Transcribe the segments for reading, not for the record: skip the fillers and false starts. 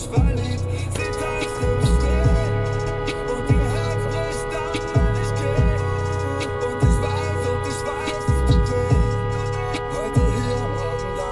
ich verliebt. Sie tanzt im Schnee und ihr Herz bricht dann, wenn ich geh. Und ich weiß, es tut weh. Heute hier, morgen da.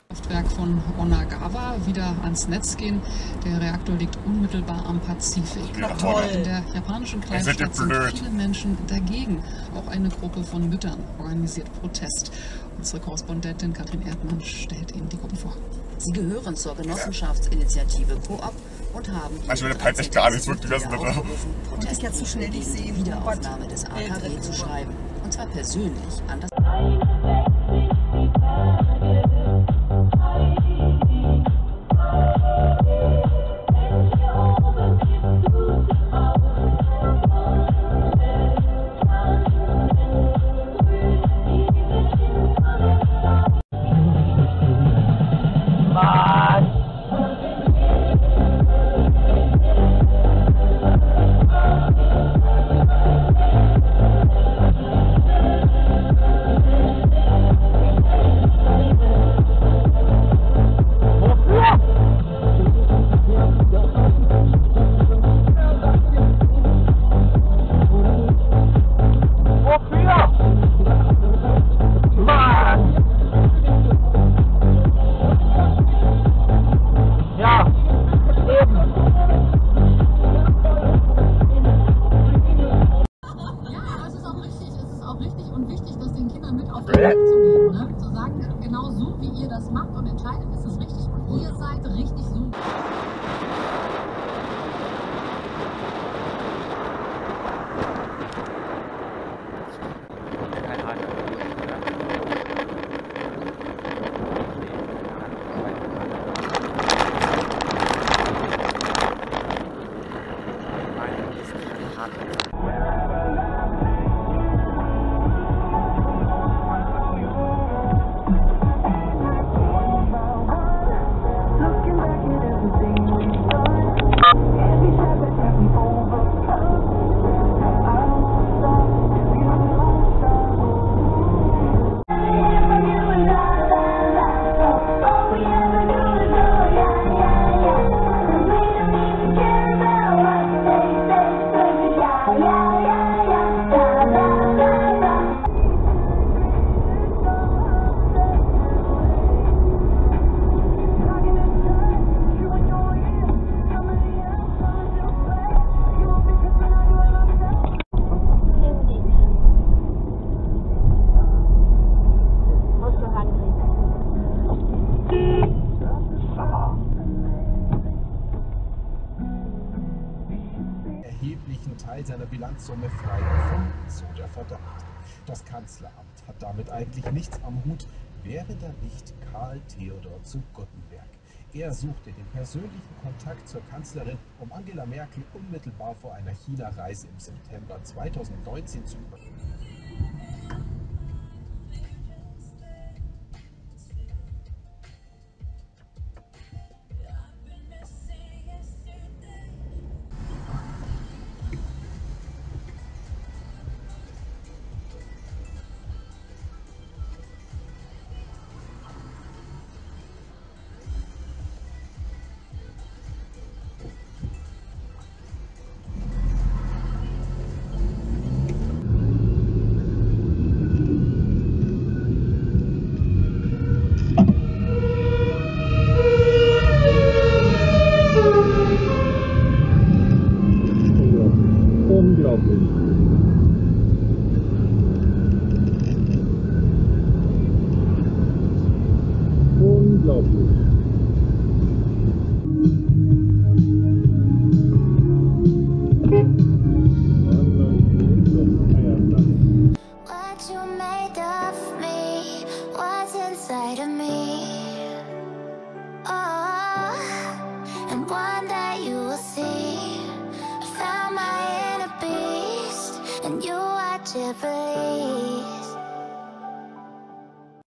Kraftwerk von Onagawa wieder ans Netz gehen. Der Reaktor liegt unmittelbar am Pazifik. Ja, toll. In der japanischen Kleinstadt sind viele Menschen dagegen. Auch eine Gruppe von Müttern organisiert Protest. Unsere Korrespondentin Katrin Erdmann stellt Ihnen die Gruppe vor. Sie gehören zur Genossenschaftsinitiative Coop und haben manchmal peilt echt gar nichts, wirklich das Protest ich jetzt so schnell nicht sehen. Wiederaufnahme des AKW zu schreiben. Und zwar persönlich an das Zu sagen, genau so wie ihr das macht und entscheidet, ist es richtig und ihr seid richtig so. Teil seiner Bilanzsumme frei gefunden, so der Verdacht. Das Kanzleramt hat damit eigentlich nichts am Hut, wäre da nicht Karl Theodor zu Guttenberg. Er suchte den persönlichen Kontakt zur Kanzlerin, um Angela Merkel unmittelbar vor einer China-Reise im September 2019 zu überführen. Unglaublich. Unglaublich. What you made of me, what's inside of me. Oh, and one day you will see. I found my inner beast, and you are Jubilees.